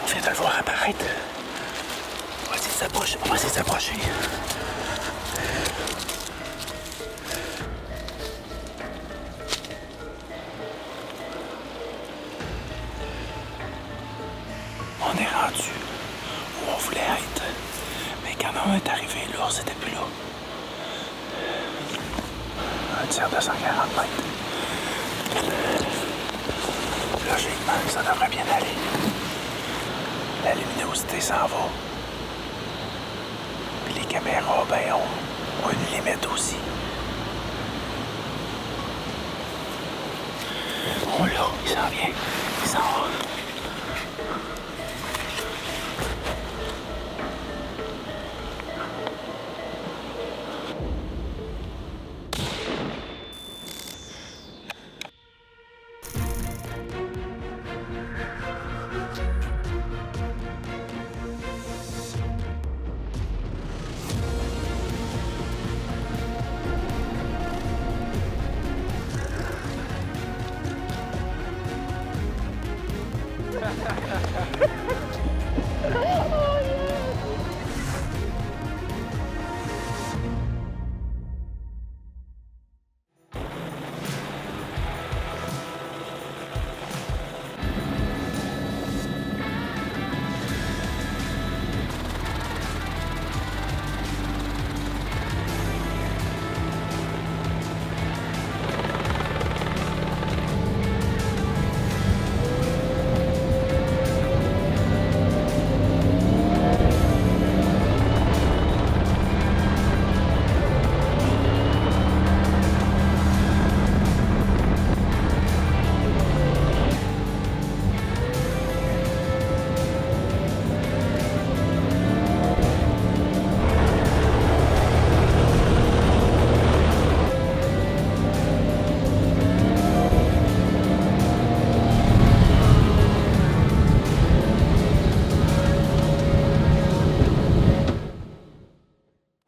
On vient de le voir apparaître. On va essayer de s'approcher. On va essayer de s'approcher. On est rendu où on voulait être. Mais quand on est arrivé, l'ours n'était plus là. Un tir de 140 mètres. Logiquement, ça devrait bien aller. La luminosité s'en va. Puis les caméras, ben, ont une limite aussi. Oh là, il s'en vient. Il s'en va.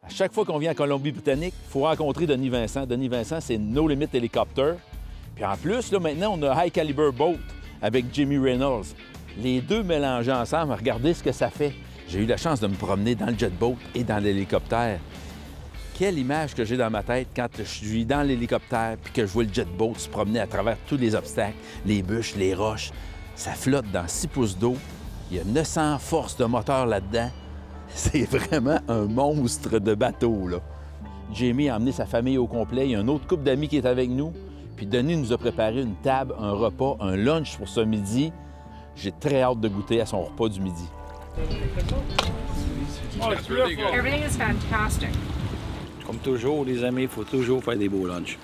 Chaque fois qu'on vient en Colombie-Britannique, il faut rencontrer Denis Vincent. Denis Vincent, c'est No Limit Helicopter. Puis en plus, là, maintenant, on a High Caliber Boat avec Jimmy Reynolds. Les deux mélangés ensemble, regardez ce que ça fait. J'ai eu la chance de me promener dans le jet boat et dans l'hélicoptère. Quelle image que j'ai dans ma tête quand je suis dans l'hélicoptère puis que je vois le jet boat se promener à travers tous les obstacles, les bûches, les roches. Ça flotte dans 6 pouces d'eau. Il y a 900 forces de moteur là-dedans. C'est vraiment un monstre de bateau, là. Jamie a emmené sa famille au complet. Il y a un autre couple d'amis qui est avec nous. Puis Denis nous a préparé une table, un repas, un lunch pour ce midi. J'ai très hâte de goûter à son repas du midi. Everything is fantastic. Comme toujours, les amis, il faut toujours faire des beaux lunchs.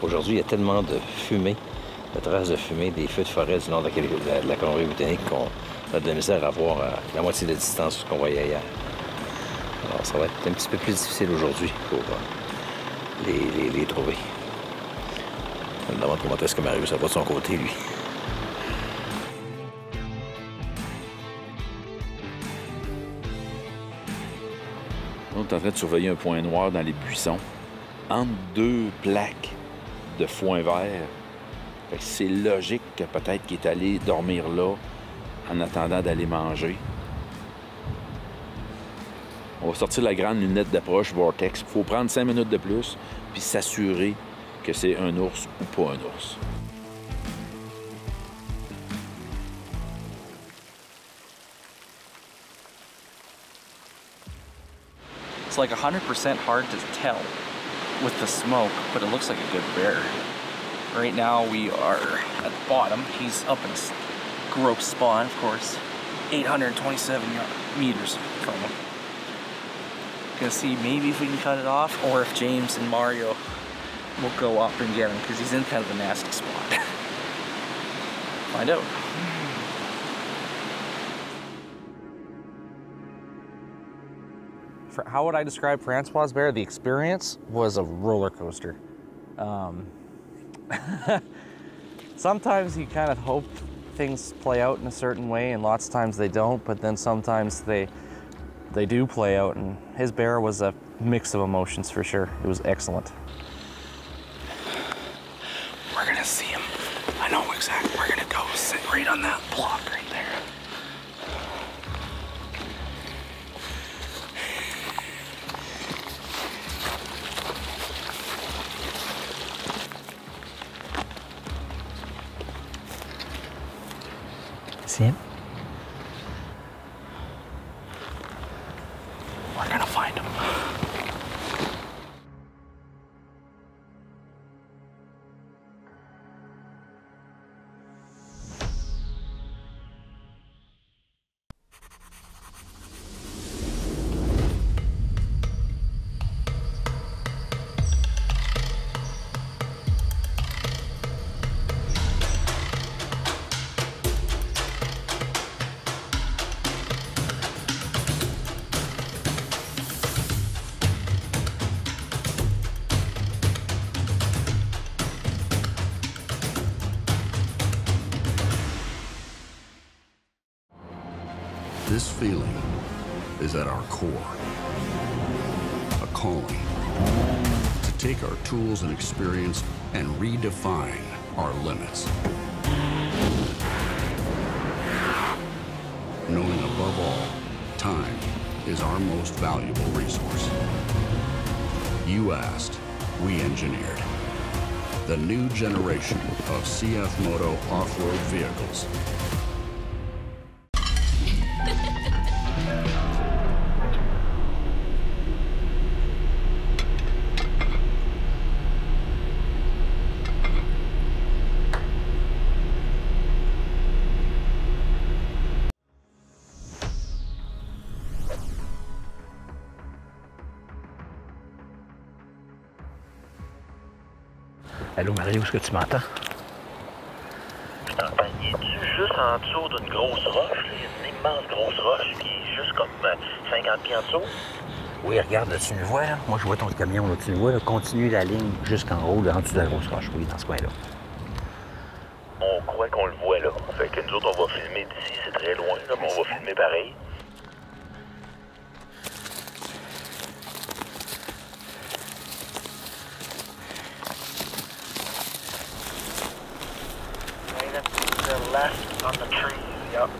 Aujourd'hui, il y a tellement de fumée, de traces de fumée, des feux de forêt du nord de la Colombie-Britannique qu'on a de la misère à voir à la moitié de la distance qu'on voyait hier. Alors, ça va être un petit peu plus difficile aujourd'hui pour les trouver. Je me demande comment est-ce que Mario, ça va de son côté, lui. On est en train de surveiller un point noir dans les buissons, entre deux plaques de foin vert. C'est logique que peut-être qu'il est allé dormir là en attendant d'aller manger. On va sortir la grande lunette d'approche Vortex. Il faut prendre 5 minutes de plus puis s'assurer que c'est un ours ou pas un ours. It's like 100% hard to tell with the smoke, but it looks like a good bear. Right now we are at the bottom. He's up in his gross spawn, of course, 827 meters from him. Gonna see maybe if we can cut it off, or if James and Mario will go up and get him, because he's in kind of a nasty spot. Find out. How would I describe Francois bear? The experience was a roller coaster. Sometimes you kind of hope things play out in a certain way, and lots of times they don't, but then sometimes they do play out, and his bear was a mix of emotions for sure. It was excellent. We're gonna see him. I know exactly. We're gonna go sit right on that block right there. See him? We're gonna find him. This feeling is at our core, a calling to take our tools and experience and redefine our limits. Knowing above all, time is our most valuable resource. You asked, we engineered. The new generation of CF Moto off-road vehicles. Allô Mario, est-ce que tu m'entends? Je t'entends. Il est juste en dessous d'une grosse roche? Il y a une immense grosse roche qui est juste comme 50 pieds en dessous? Oui, regarde, là, tu me vois, là? Moi, je vois ton camion, là, tu me vois, là, continue la ligne jusqu'en haut, là, en dessous de la grosse roche, oui, dans ce coin-là. On croit qu'on le voit là. Fait que nous autres, on va filmer d'ici, c'est très loin, là, mais on va filmer pareil. Right up to the left on the tree, yep.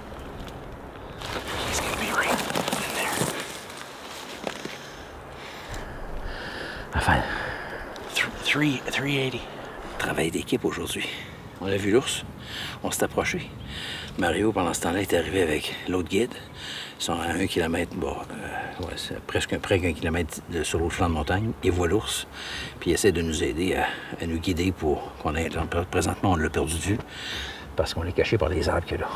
He's gonna be right in there. Enfin, 380. travail d'équipe aujourd'hui. On a vu l'ours, on s'est approché. Mario, pendant ce temps-là, est arrivé avec l'autre guide. Ils sont à 1 kilomètre, bon, ouais, c'est presque près d'1 kilomètre sur l'autre flanc de montagne. Il voit l'ours, puis il essaie de nous aider à nous guider pour qu'on ait... Présentement, on l'a perdu de vue parce qu'on est caché par les arbres qu'il y a là.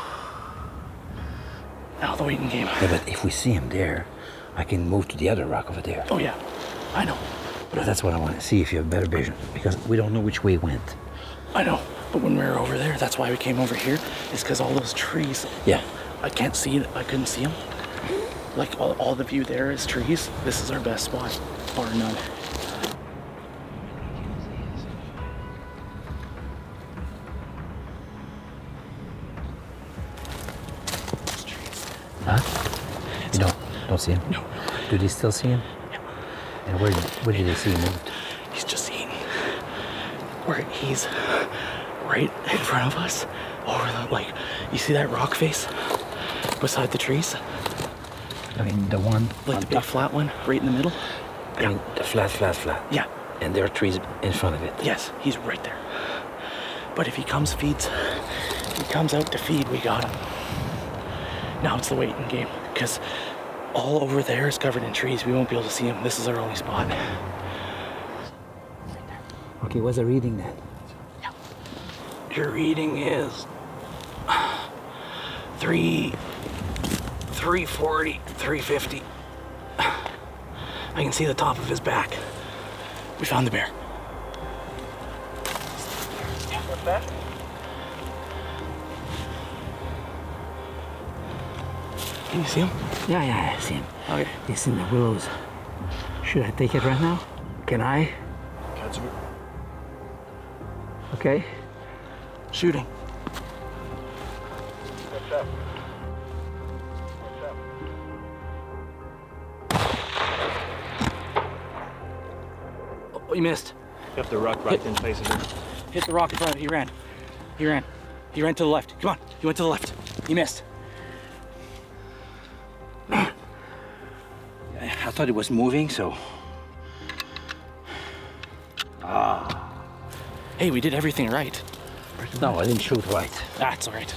Now the waiting game. Yeah, but if we see him there, I can move to the other rock over there. Oh yeah, I know. But that's what I want to see, if you have better vision, because we don't know which way he went. I know. But when we were over there, that's why we came over here, is because all those trees. Yeah. I can't see it. I couldn't see them. Like all the view there is trees. This is our best spot, bar none. Huh? You don't see him? No. Do they still see him? Yeah. And where did they see him moved? He's just seen where he's right in front of us. Over the, like, you see that rock face beside the trees? I mean, the one... Like the big flat one right in the middle? I mean, the flat. Yeah. And there are trees in front of it. Yes, he's right there. But if he comes out to feed, we got him. Now it's the waiting game, because all over there is covered in trees. We won't be able to see him. This is our only spot. Okay, what's the reading then? Your reading is 340, 350. I can see the top of his back. We found the bear. What's that? Can you see him? Yeah, I see him. Okay. He's in the willows. Should I take it right now? Can I? Okay. Shooting. What's up? Oh, you missed. Hit the rock right in face of him. Hit the rock in front of it. He ran. He ran. He ran to the left. Come on. He went to the left. He missed. I thought it was moving, so. Hey, we did everything right. No, I didn't shoot right. That's all right.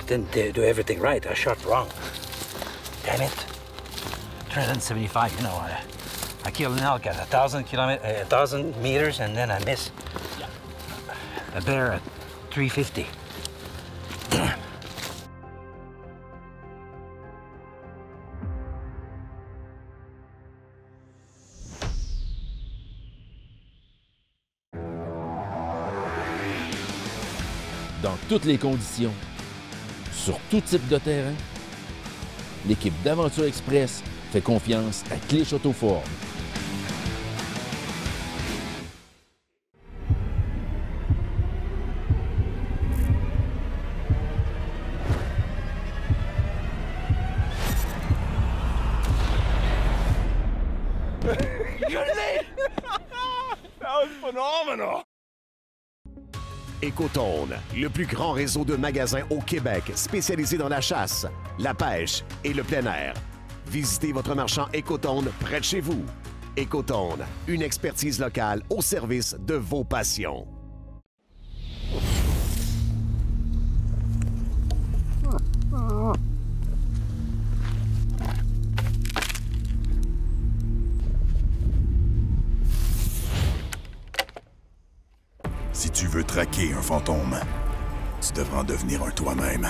Didn't do everything right. I shot wrong. Damn it. 375, you know. I killed an elk at 1,000 meters, and then I missed a bear at 350. Dans toutes les conditions, sur tout type de terrain, l'équipe d'Aventure Express fait confiance à Clich Auto-Ford. Ecotone, le plus grand réseau de magasins au Québec spécialisé dans la chasse, la pêche et le plein air. Visitez votre marchand Ecotone près de chez vous. Ecotone, une expertise locale au service de vos passions. Si tu veux traquer un fantôme, tu devras en devenir un toi-même.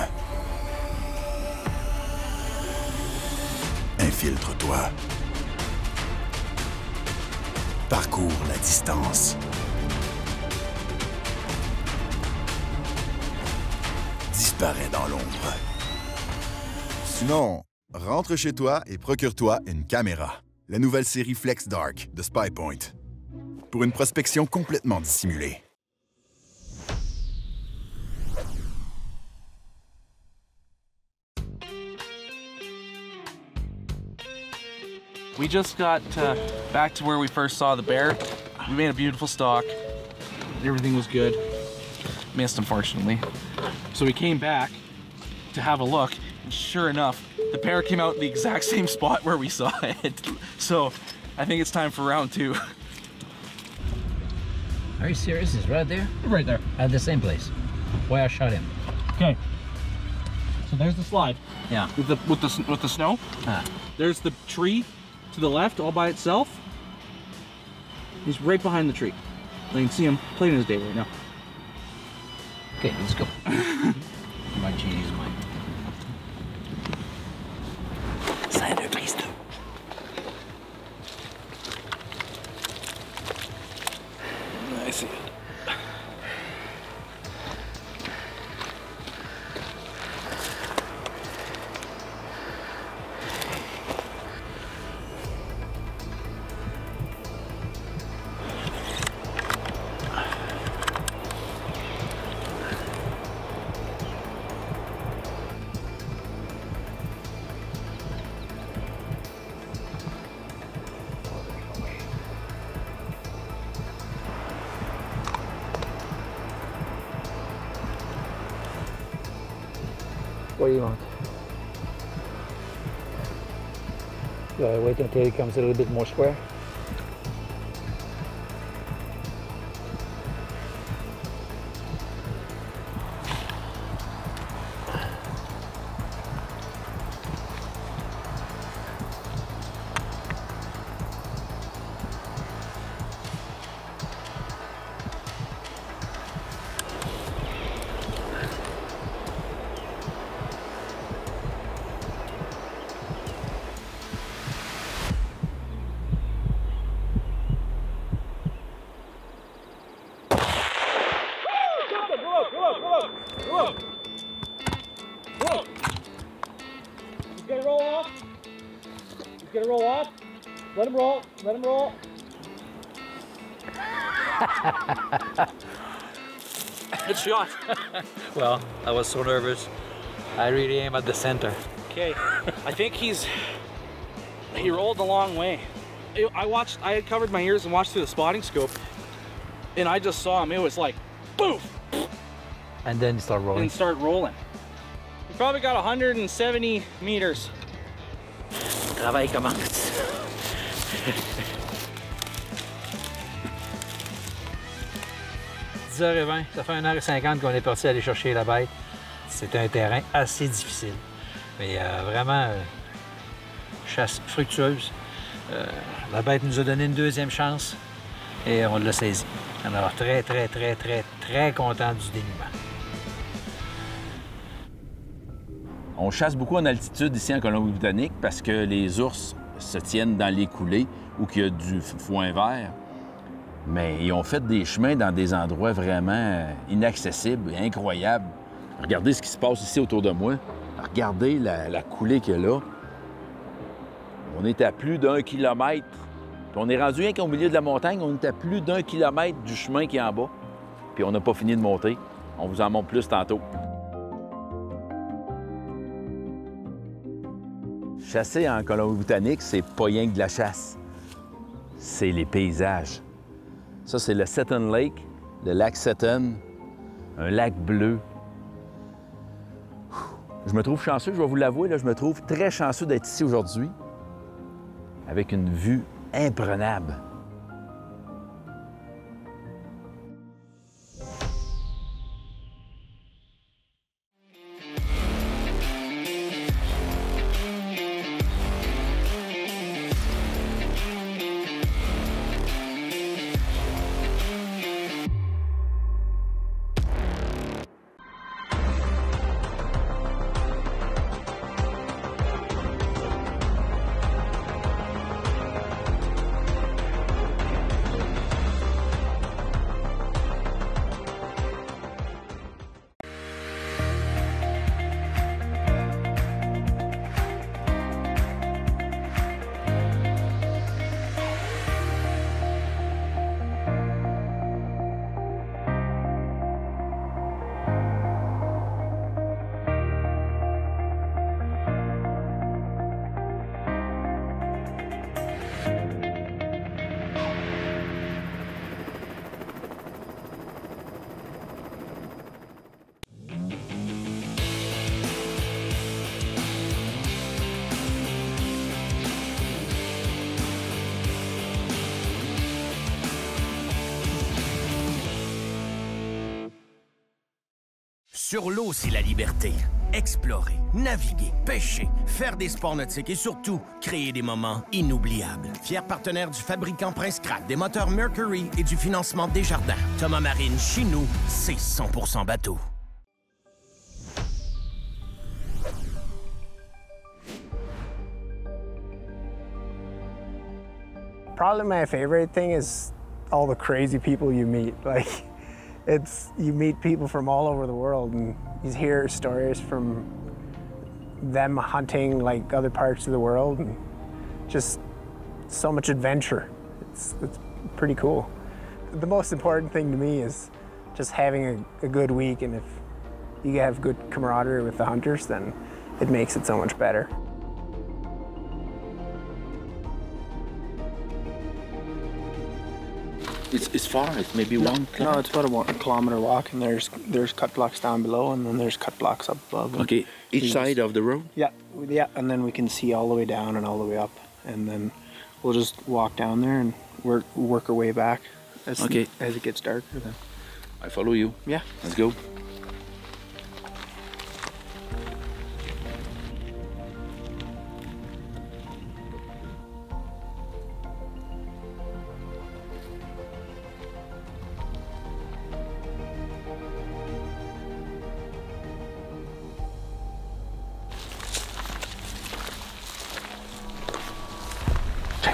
Infiltre-toi. Parcours la distance. Disparais dans l'ombre. Sinon, rentre chez toi et procure-toi une caméra. La nouvelle série Flex Dark de Spy Point. Pour une prospection complètement dissimulée. We just got back to where we first saw the bear. We made a beautiful stalk. Everything was good. Missed, unfortunately. So we came back to have a look, and sure enough, the bear came out in the exact same spot where we saw it. So I think it's time for round 2. Are you serious? It's right there? Right there. At the same place where I shot him. Okay. So there's the slide. Yeah. With the snow. There's the tree to the left all by itself. He's right behind the tree. You can see him playing his day right now. Okay, let's go. My cheese, mine. Sander, please do. I see it. What do you want? Wait until it comes a little bit more square. He's gonna roll off. He's gonna roll off. Let him roll. Let him roll. Good shot. Well, I was so nervous. I really aim at the center. Okay, I think he rolled the long way. I had covered my ears and watched through the spotting scope, and I just saw him. It was like, boof! And then start rolling. And start rolling. We probably got 170 meters. Travail commence. 10h20, ça fait 1h50 qu'on est parti aller chercher la bête. C'est un terrain assez difficile, mais vraiment chasse fructueuse. La bête nous a donné une deuxième chance et on l'a saisi. Alors très content du dénouement. On chasse beaucoup en altitude ici en Colombie-Britannique parce que les ours se tiennent dans les coulées ou qu'il y a du foin vert. Mais ils ont fait des chemins dans des endroits vraiment inaccessibles et incroyables. Regardez ce qui se passe ici autour de moi. Regardez la coulée qu'il y a là. On est à plus d'1 kilomètre. Puis on est rendu rien qu'au milieu de la montagne, on est à plus d'1 kilomètre du chemin qui est en bas. Puis on n'a pas fini de monter. On vous en montre plus tantôt. Chasser en Colombie-Britannique, c'est pas rien que de la chasse. C'est les paysages. Ça, c'est le Seton Lake, le lac Seton, un lac bleu. Je me trouve chanceux, je vais vous l'avouer, je me trouve très chanceux d'être ici aujourd'hui, avec une vue imprenable. Sur l'eau, c'est la liberté. Explorer, naviguer, pêcher, faire des sports nautiques et surtout, créer des moments inoubliables. Fier partenaire du fabricant Prince Craft, des moteurs Mercury et du financement Desjardins. Thomas Marine, chez nous, c'est 100% bateau. Probably my favorite thing is all the crazy people you meet. Like, you meet people from all over the world and you hear stories from them hunting like other parts of the world and just so much adventure. It's pretty cool. The most important thing to me is just having a good week, and if you have good camaraderie with the hunters, then it makes it so much better. It's far. It's maybe one kilometer. No, it's about a 1 kilometer walk, and there's cut blocks down below, and then there's cut blocks up above. Okay, each side of the road? Yeah, and then we can see all the way down and all the way up, and then we'll just walk down there and work our way back as it gets darker. Then I follow you. Yeah. Let's go.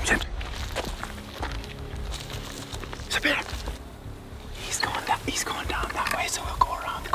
James. Sabir. He's going down that way, so we'll go around.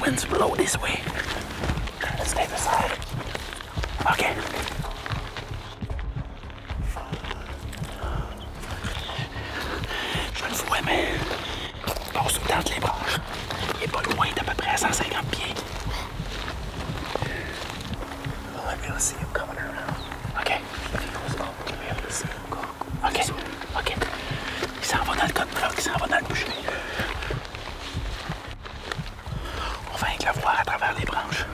winds blow this way. Let's stay this side. OK. Je le vois, mais il passe tout le temps entre les branches. Il est pas loin, d'à peu près à 150 pieds. Let me see him coming around. OK. If he goes up, we'll be able to see him go. OK. OK. Il s'en va dans le code bloc, il s'en va dans le boucher. On va le voir à travers les branches.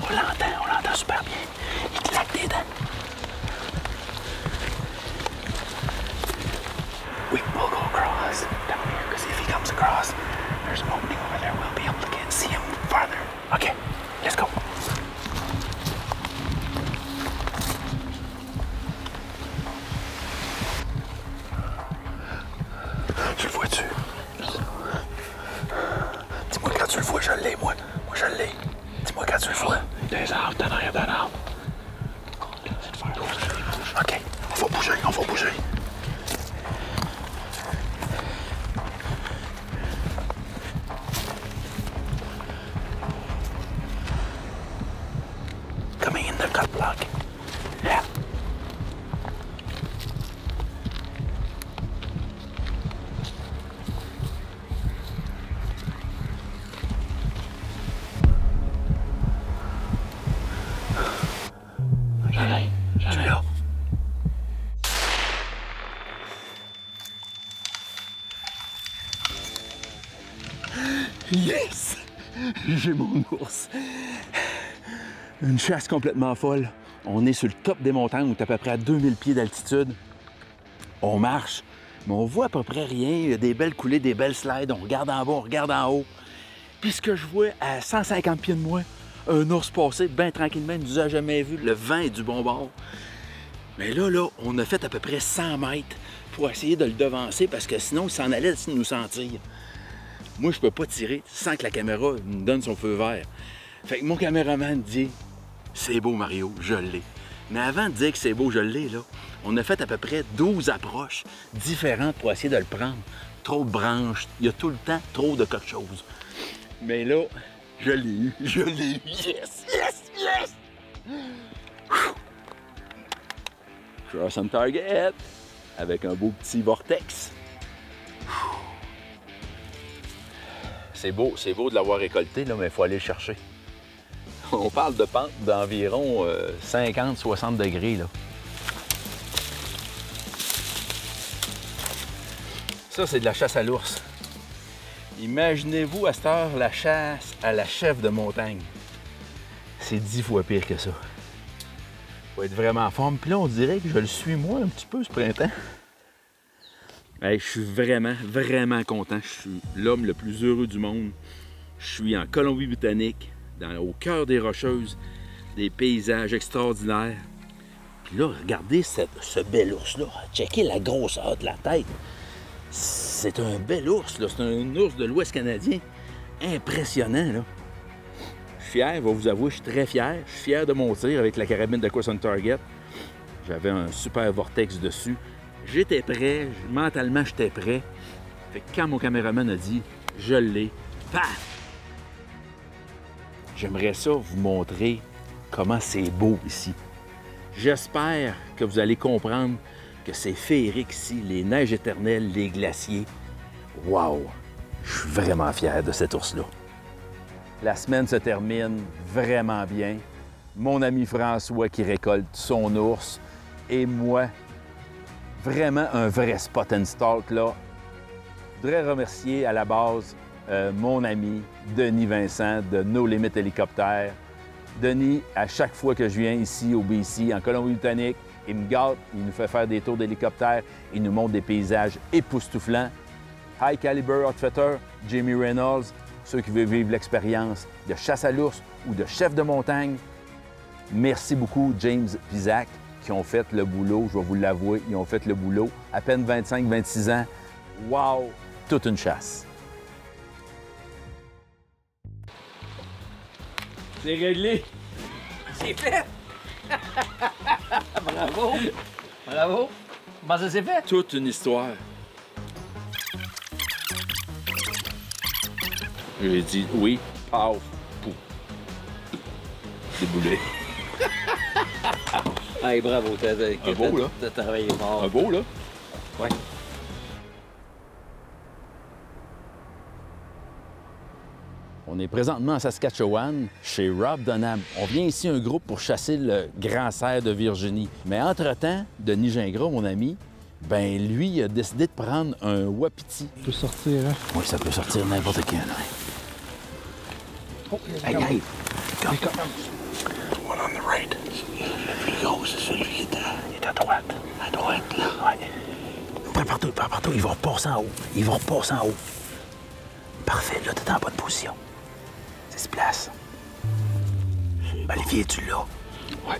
On l'entend super bien. Il claque des dents. We'll go across down here, because if he comes across, there's an opening over there. We'll be able to see him farther. OK, let's go. Tu le vois-tu? Dis-moi quand tu le vois, je l'ai, moi. Moi, je l'ai. Dis-moi quand tu le vois. Des arbres, t'en arrière d'un arbre. OK, on va bouger, on va bouger. Coming in the cut block. Yeah. Je suis là. Yes! J'ai mon ours. Une chasse complètement folle. On est sur le top des montagnes, on est à peu près à 2000 pieds d'altitude. On marche, mais on voit à peu près rien. Il y a des belles coulées, des belles slides. On regarde en bas, on regarde en haut. Puis ce que je vois à 150 pieds de moi, un ours passer bien tranquillement, il ne nous a jamais vu. Le vent est du bon bord. Mais là, on a fait à peu près 100 mètres pour essayer de le devancer parce que sinon, il s'en allait nous sentir. Moi, je peux pas tirer sans que la caméra me donne son feu vert. Fait que mon caméraman dit « C'est beau, Mario, je l'ai. » Mais avant de dire que c'est beau, je l'ai, là, on a fait à peu près 12 approches différentes pour essayer de le prendre. Trop de branches, il y a tout le temps trop de quelque chose. Mais là, je l'ai eu, je l'ai eu. Yes, yes, yes! Cross on target avec un beau petit vortex. C'est beau de l'avoir récolté, là, mais il faut aller le chercher. On parle de pente d'environ 50-60 degrés. Là. Ça, c'est de la chasse à l'ours. Imaginez-vous à cette heure la chasse à la chèvre de montagne. C'est 10 fois pire que ça. Faut être vraiment en forme. Puis là, on dirait que je le suis moi un petit peu ce printemps. Hey, je suis vraiment, vraiment content. Je suis l'homme le plus heureux du monde. Je suis en Colombie-Britannique, au cœur des Rocheuses, des paysages extraordinaires. Puis là, regardez ce bel ours-là. Checkez la grosseur de la tête. C'est un bel ours, là. C'est un ours de l'Ouest canadien. Impressionnant, là. Je suis fier, je vais vous avouer, je suis très fier. Je suis fier de mon tir avec la carabine de Cross on Target. J'avais un super vortex dessus. J'étais prêt, mentalement, j'étais prêt. Fait que quand mon caméraman a dit « Je l'ai », paf! J'aimerais ça vous montrer comment c'est beau ici. J'espère que vous allez comprendre que c'est féerique ici, les neiges éternelles, les glaciers. Wow! Je suis vraiment fier de cet ours-là. La semaine se termine vraiment bien. Mon ami François qui récolte son ours et moi, vraiment un vrai spot and stalk là. Je voudrais remercier à la base mon ami Denis Vincent de No Limit Hélicoptère. Denis, à chaque fois que je viens ici au BC, en Colombie-Britannique, il me gâte, il nous fait faire des tours d'hélicoptère, il nous montre des paysages époustouflants. High Caliber Outfitter, Jamie Reynolds, ceux qui veulent vivre l'expérience de chasse à l'ours ou de chef de montagne. Merci beaucoup, James et Zach, qui ont fait le boulot, je vais vous l'avouer, ils ont fait le boulot. À peine 25-26 ans. Wow! Toute une chasse. C'est réglé. C'est fait! Bravo! Bravo. Comment ça s'est fait? Toute une histoire. J'ai dit oui, paf, pou. Déboulé. Hey, bravo, Un beau, là. T'as travaillé fort. Un beau, là. Ouais. On est présentement à Saskatchewan, chez Rob Dunham. On vient ici un groupe pour chasser le grand cerf de Virginie. Mais entre-temps, Denis Gingras, mon ami, ben lui, il a décidé de prendre un wapiti. Ça peut sortir, hein? Oui, ça peut sortir n'importe quand. Oh, hey, hey! Come. One on the right. Le plus gros, c'est celui qui est à droite. À droite, là. Ouais. Prépare-toi. Ils vont repasser en haut. Parfait, là, t'es en bonne position. C'est se place. Olivier, es-tu là? Ouais.